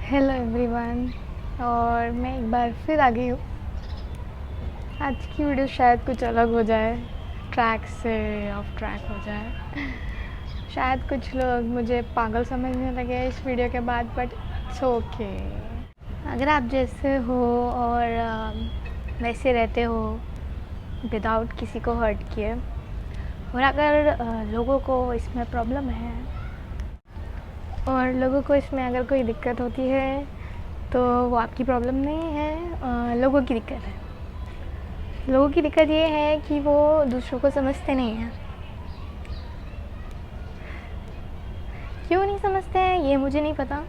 Hello everyone. और मैं एक बार फिर आ गई हूँ। आज की वीडियो शायद कुछ अलग हो जाए, ट्रैक से ऑफ ट्रैक हो जाए। शायद कुछ लोग मुझे पागल समझने लगे इस वीडियो के बाद, बट इट्स ओके। अगर आप जैसे हो और वैसे रहते हो विदाउट किसी को हर्ट किए, और अगर लोगों को इसमें प्रॉब्लम है और लोगों को इसमें अगर कोई दिक्कत होती है, तो वो आपकी प्रॉब्लम नहीं है, लोगों की दिक्कत है। लोगों की दिक्कत ये है कि वो दूसरों को समझते नहीं हैं। क्यों नहीं समझते हैं ये मुझे नहीं पता,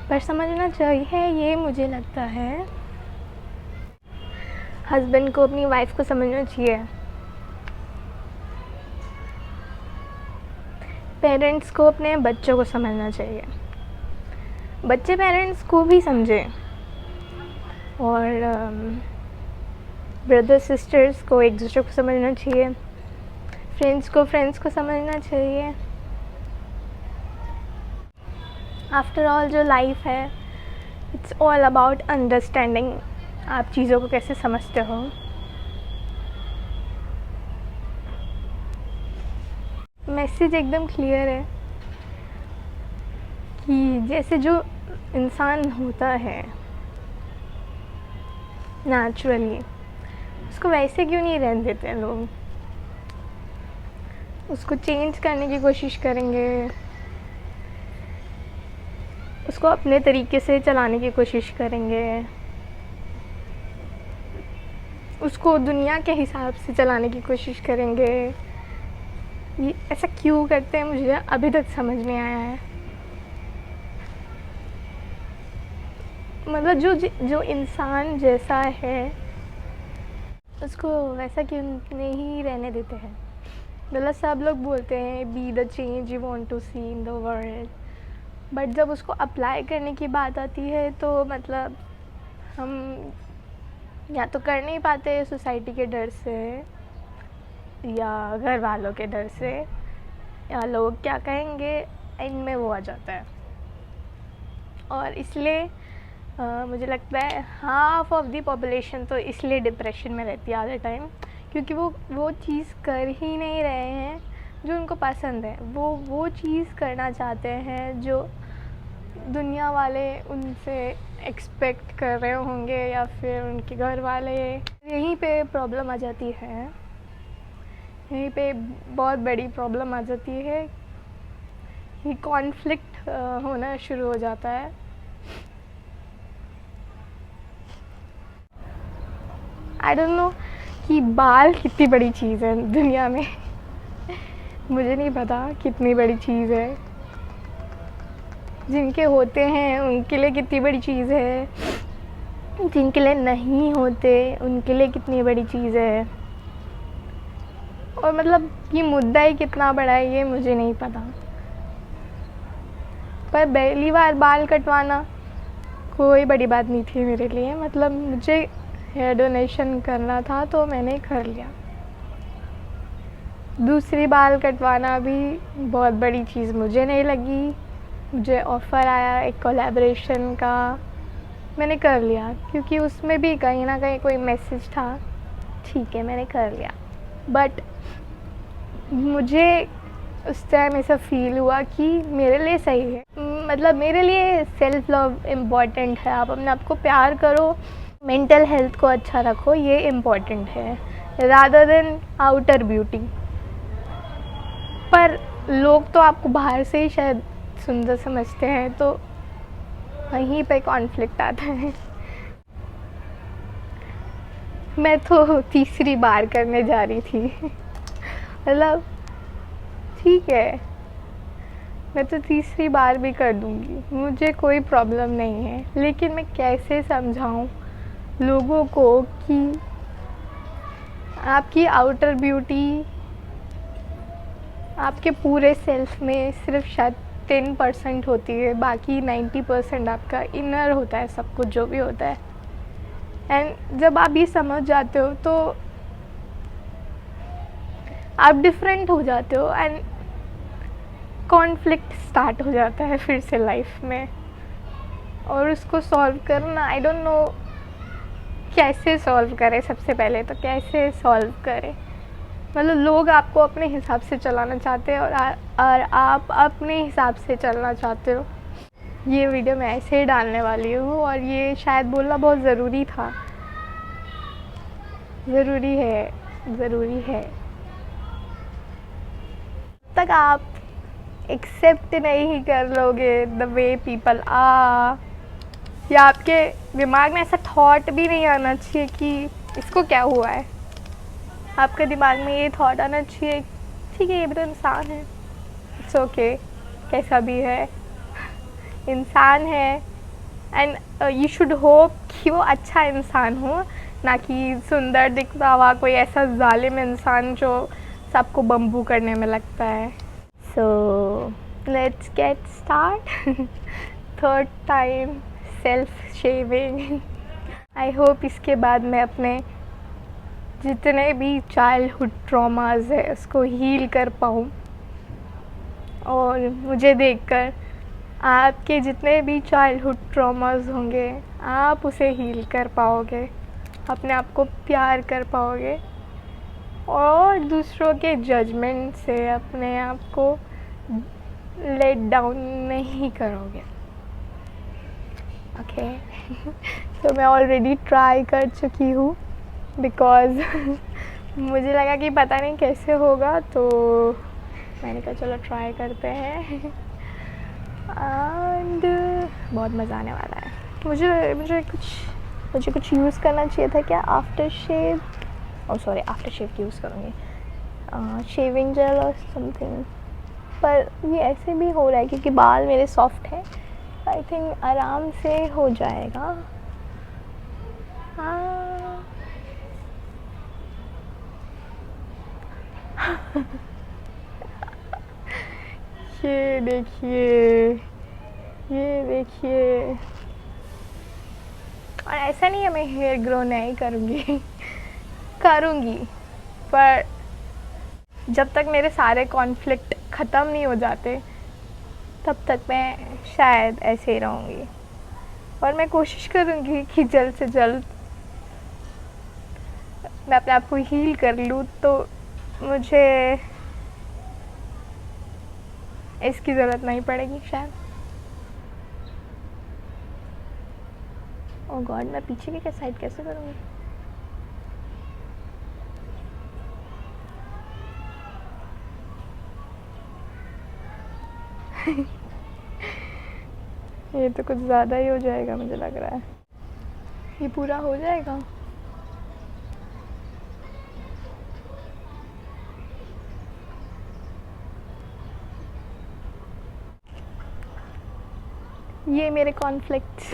पर समझना चाहिए ये मुझे लगता है। हस्बैंड को अपनी वाइफ को समझना चाहिए, पेरेंट्स को अपने बच्चों को समझना चाहिए, बच्चे पेरेंट्स को भी समझें, और ब्रदर सिस्टर्स को एक दूसरे को समझना चाहिए, फ्रेंड्स को फ्रेंड्स को समझना चाहिए। आफ्टर ऑल जो लाइफ है, इट्स ऑल अबाउट अंडरस्टैंडिंग। आप चीज़ों को कैसे समझते हो। मैसेज एकदम क्लियर है कि जैसे जो इंसान होता है नेचुरली, उसको वैसे क्यों नहीं रहने देते हैं लोग। उसको चेंज करने की कोशिश करेंगे, उसको अपने तरीके से चलाने की कोशिश करेंगे, उसको दुनिया के हिसाब से चलाने की कोशिश करेंगे। ये ऐसा क्यों करते हैं मुझे अभी तक समझ नहीं आया है। मतलब जो इंसान जैसा है उसको वैसा क्यों नहीं रहने देते हैं। मतलब सब लोग बोलते हैं be the change you want to see in the world, but जब उसको अप्लाई करने की बात आती है तो मतलब हम या तो कर नहीं पाते सोसाइटी के डर से, या घर वालों के डर से, या लोग क्या कहेंगे, इनमें वो आ जाता है। और इसलिए मुझे लगता है हाफ ऑफ द पॉपुलेशन तो इसलिए डिप्रेशन में रहती है आधे टाइम, क्योंकि वो चीज़ कर ही नहीं रहे हैं जो उनको पसंद है। वो चीज़ करना चाहते हैं जो दुनिया वाले उनसे एक्सपेक्ट कर रहे होंगे, या फिर उनके घर वाले। यहीं पे प्रॉब्लम आ जाती है, यहीं पे बहुत बड़ी प्रॉब्लम आ जाती है कि कॉन्फ्लिक्ट होना शुरू हो जाता है। आई डोंट नो कि बाल कितनी बड़ी चीज़ है दुनिया में। मुझे नहीं पता कितनी बड़ी चीज़ है, जिनके होते हैं उनके लिए कितनी बड़ी चीज़ है, जिनके लिए नहीं होते उनके लिए कितनी बड़ी चीज़ है। और मतलब ये मुद्दा ही कितना बड़ा है ये मुझे नहीं पता, पर पहली बार बाल कटवाना कोई बड़ी बात नहीं थी मेरे लिए। मतलब मुझे हेयर डोनेशन करना था तो मैंने कर लिया। दूसरी बाल कटवाना भी बहुत बड़ी चीज़ मुझे नहीं लगी। मुझे ऑफ़र आया एक कोलैबोरेशन का, मैंने कर लिया, क्योंकि उसमें भी कहीं ना कहीं कोई मैसेज था। ठीक है, मैंने कर लिया, बट मुझे उस टाइम ऐसा फील हुआ कि मेरे लिए सही है। मतलब मेरे लिए सेल्फ लव इम्पॉर्टेंट है। आप अपने आप को प्यार करो, मेंटल हेल्थ को अच्छा रखो, ये इम्पॉर्टेंट है रादर देन आउटर ब्यूटी। पर लोग तो आपको बाहर से ही शायद सुंदर समझते हैं, तो वहीं पे कॉन्फ्लिक्ट आता है। मैं तो तीसरी बार करने जा रही थी। मतलब ठीक है, मैं तो तीसरी बार भी कर दूँगी, मुझे कोई प्रॉब्लम नहीं है। लेकिन मैं कैसे समझाऊँ लोगों को कि आपकी आउटर ब्यूटी आपके पूरे सेल्फ में सिर्फ शायद 10% होती है, बाकी 90% आपका इनर होता है, सब कुछ जो भी होता है। एंड जब आप ये समझ जाते हो तो आप डिफरेंट हो जाते हो, एंड कॉन्फ्लिक्ट स्टार्ट हो जाता है फिर से लाइफ में। और उसको सॉल्व करना, आई डोंट नो कैसे सॉल्व करें। सबसे पहले तो कैसे सॉल्व करें, मतलब लोग आपको अपने हिसाब से चलाना चाहते हैं और आप अपने हिसाब से चलना चाहते हो। ये वीडियो मैं ऐसे ही डालने वाली हूँ और ये शायद बोलना बहुत ज़रूरी था, ज़रूरी है। तक आप एक्सेप्ट नहीं कर लोगे द वे पीपल आ, या आपके दिमाग में ऐसा थॉट भी नहीं आना चाहिए कि इसको क्या हुआ है। आपके दिमाग में ये थॉट आना चाहिए, ठीक है ये भी तो इंसान है, इट्स ओके, कैसा भी है इंसान है। एंड यू शुड होप कि वो अच्छा इंसान हो, ना कि सुंदर दिखता हुआ कोई ऐसा जालिम इंसान जो सबको बम्बू करने में लगता है। So let's get start. Third time self shaving. I hope इसके बाद मैं अपने जितने भी चाइल्डहुड ट्रॉमास है उसको हील कर पाऊँ, और मुझे देखकर आपके जितने भी चाइल्डहुड ट्रॉमास होंगे आप उसे हील कर पाओगे, अपने आप को प्यार कर पाओगे और दूसरों के जजमेंट से अपने आप को लेट डाउन नहीं करोगे। ओके तो मैं ऑलरेडी ट्राई कर चुकी हूँ बिकॉज़ मुझे लगा कि पता नहीं कैसे होगा, तो मैंने कहा चलो ट्राई करते हैं एंड बहुत मज़ा आने वाला है। मुझे कुछ यूज़ करना चाहिए था क्या, after shave, sorry after shave use करूँगी, शेविंग जेल और समथिंग, पर ये ऐसे भी हो रहा है क्योंकि बाल मेरे सॉफ्ट हैं, आई थिंक आराम से हो जाएगा। ये देखिए, और ऐसा नहीं है मैं हेयर ग्रो नहीं करूँगी, पर जब तक मेरे सारे कॉन्फ्लिक्ट ख़त्म नहीं हो जाते तब तक मैं शायद ऐसे ही रहूँगी, और मैं कोशिश करूँगी कि जल्द से जल्द मैं अपने आप को हील कर लूँ, तो मुझे इसकी ज़रूरत नहीं पड़ेगी शायद। ओह गॉड, मैं पीछे की साइड कैसे करूँगी? ये तो कुछ ज़्यादा ही हो जाएगा मुझे लग रहा है। ये पूरा हो जाएगा? ये मेरे कॉन्फ्लिक्ट्स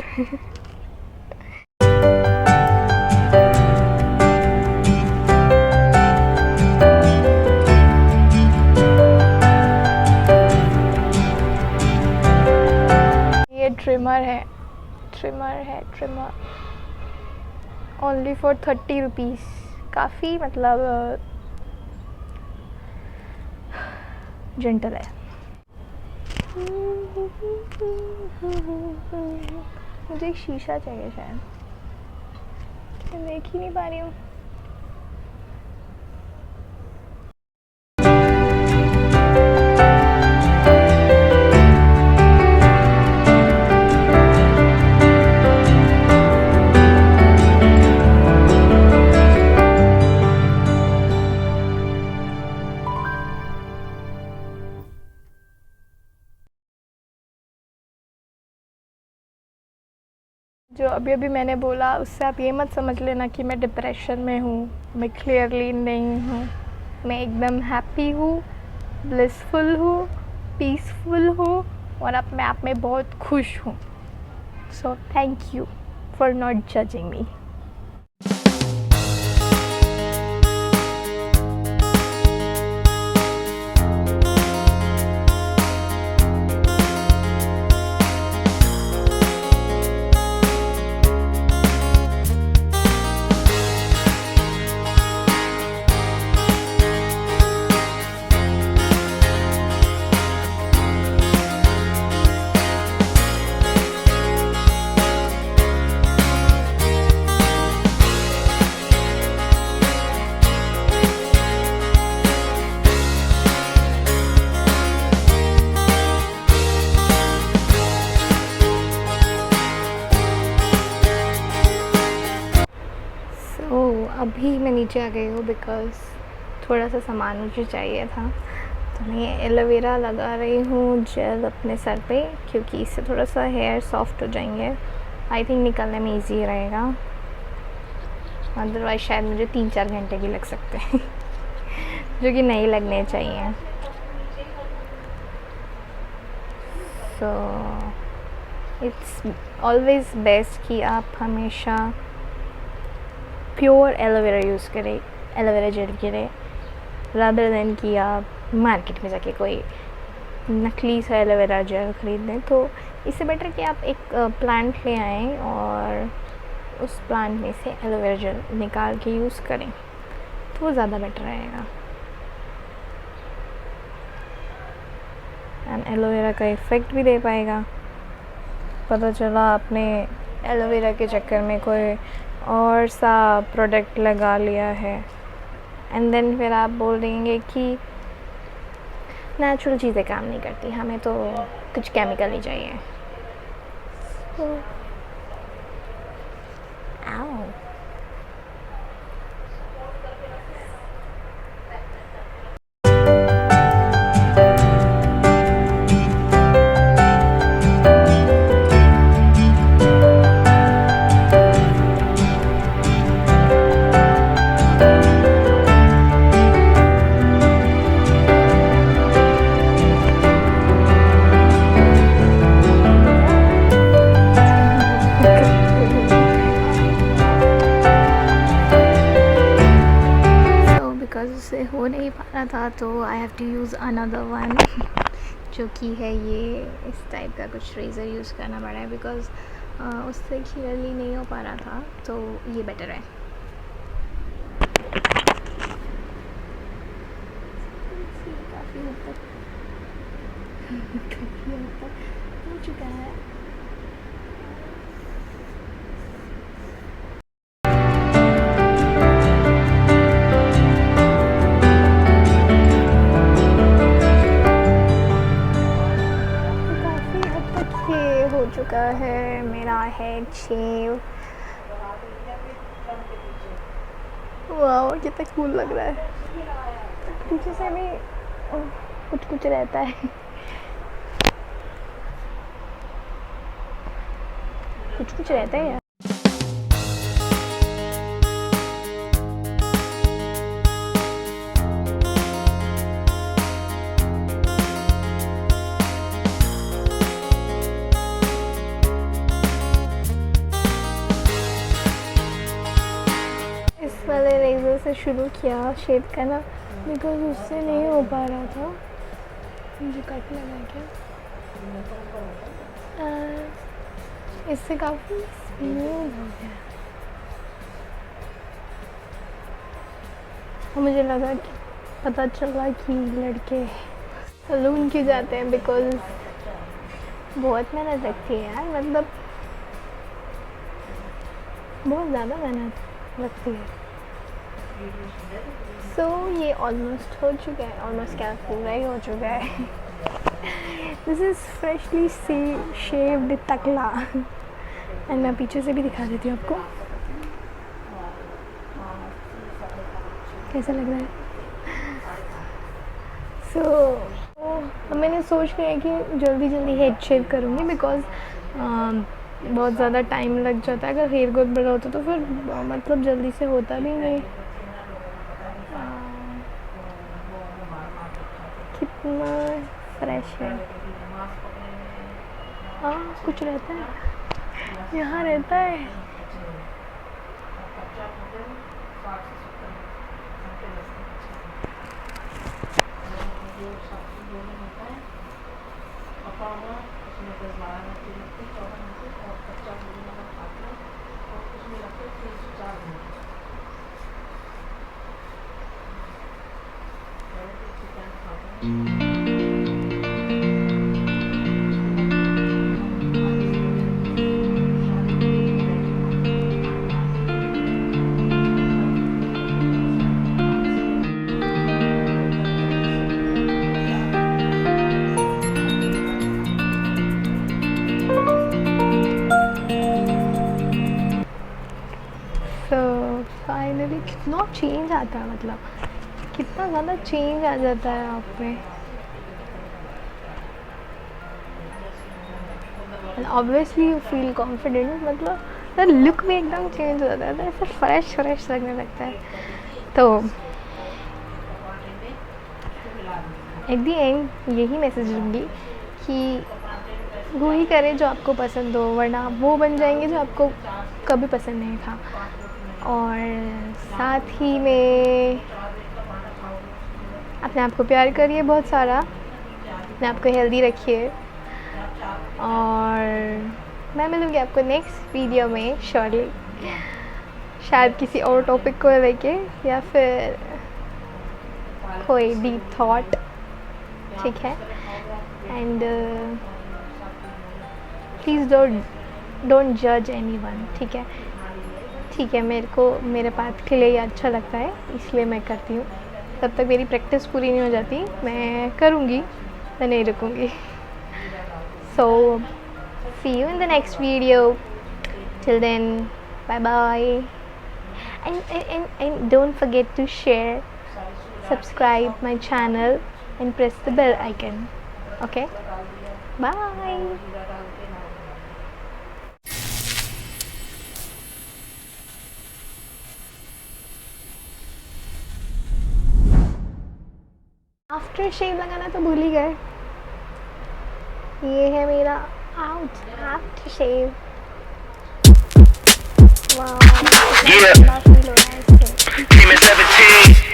ये ट्रिमर ओनली फॉर 30 रुपीज़, काफ़ी मतलब जेंटल है। मुझे एक शीशा चाहिए शायद, मैं देख ही नहीं पा रही हूँ। जो अभी मैंने बोला उससे आप ये मत समझ लेना कि मैं डिप्रेशन में हूँ, मैं क्लियरली नहीं हूँ, मैं एकदम हैप्पी हूँ, ब्लिसफुल हूँ, पीसफुल हूँ और अपने आप में बहुत खुश हूँ। So thank you for not judging me. मैं नीचे आ गई हूँ बिकॉज़ थोड़ा सा सामान मुझे चाहिए था। तो मैं एलोवेरा लगा रही हूँ जेल अपने सर पे, क्योंकि इससे थोड़ा सा हेयर सॉफ्ट हो जाएंगे। आई थिंक निकलने में इजी रहेगा, अदरवाइज शायद मुझे 3-4 घंटे भी लग सकते हैं जो कि नहीं लगने चाहिए। सो इट्स ऑलवेज़ बेस्ट कि आप हमेशा प्योर एलोवेरा यूज़ करें, एलोवेरा जेल करें, रादर देन कि आप मार्केट में जाके कोई नकली सा एलोवेरा जेल ख़रीद लें। तो इससे बेटर कि आप एक प्लांट ले आएँ और उस प्लांट में से एलोवेरा जेल निकाल के यूज़ करें, तो वो ज़्यादा बेटर रहेगा। एंड एलोवेरा का इफ़ेक्ट भी दे पाएगा। पता चला आपने एलोवेरा के चक्कर में कोई और सा प्रोडक्ट लगा लिया है एंड देन फिर आप बोल देंगे कि नेचुरल चीज़ें काम नहीं करती, हमें तो कुछ केमिकल ही चाहिए। आओ से हो नहीं पा रहा था तो I have to use another one जो कि है ये इस टाइप का कुछ रेज़र यूज़ करना पड़ा है, बिकॉज़ उससे क्लियरली नहीं हो पा रहा था, तो ये बेटर है। काफ़ी हद तक हो चुका है। हो चुका है मेरा हेड शेव। वाह कितना कूल लग रहा है। पीछे से भी कुछ कुछ रहता है, कुछ कुछ रहता है यार। वाले रेज़र से शुरू किया शेव करना, बिकॉज उससे नहीं हो पा रहा था, मुझे कट लगा क्या। इससे काफ़ी स्मूथ हो गया और मुझे लगा कि पता चला कि लड़के सैलून क्यों जाते हैं, बिकॉज बहुत मेहनत लगती है यार, मतलब बहुत ज़्यादा मेहनत लगती है। सो ये ऑलमोस्ट हो चुका है, ऑलमोस्ट क्या पूरा ही हो चुका है। दिस इज़ फ्रेशली शेव्ड टकला एंड मैं पीछे से भी दिखा देती हूँ आपको कैसा लग रहा है। सो मैंने सोच लिया कि जल्दी जल्दी हेड शेव करूँगी, बिकॉज बहुत ज़्यादा टाइम लग जाता है। अगर हेयर ग्रोथ बड़ा होता तो फिर मतलब जल्दी से होता भी नहीं। कितना फ्रेश है। हाँ कुछ रहता है यहाँ, रहता है। आता है, मतलब कितना ज़्यादा चेंज आ जाता है आप में। ऑब्वियसली यू फील कॉन्फिडेंट, मतलब लुक भी एकदम चेंज हो जाता है, तो ऐसा फ्रेश फ्रेश लगने लगता है। तो एट दी एंड यही मैसेज दूँगी कि वो ही करें जो आपको पसंद हो, वरना वो बन जाएंगे जो आपको कभी पसंद नहीं था। और साथ ही में अपने आप को प्यार करिए बहुत सारा, अपने आप को हेल्दी रखिए, और मैं मिलूँगी आपको नेक्स्ट वीडियो में श्योरली, शायद किसी और टॉपिक को लेके या फिर कोई डीप थॉट, ठीक है। एंड प्लीज़ डोंट जज एनीवन, ठीक है, ठीक है। मेरे को मेरे पाथ के लिए ये अच्छा लगता है, इसलिए मैं करती हूँ। तब तक मेरी प्रैक्टिस पूरी नहीं हो जाती, मैं करूँगी, मैं नहीं रुकूँगी। So see you in the next video, till then bye bye, and don't forget to share, subscribe my channel and press the bell icon. Okay, bye. After shave लगाना तो भूल ही गए, ये है मेरा आफ्टर शेव। वाह, Yeah. फील हो रहा है इससे। Team at 17.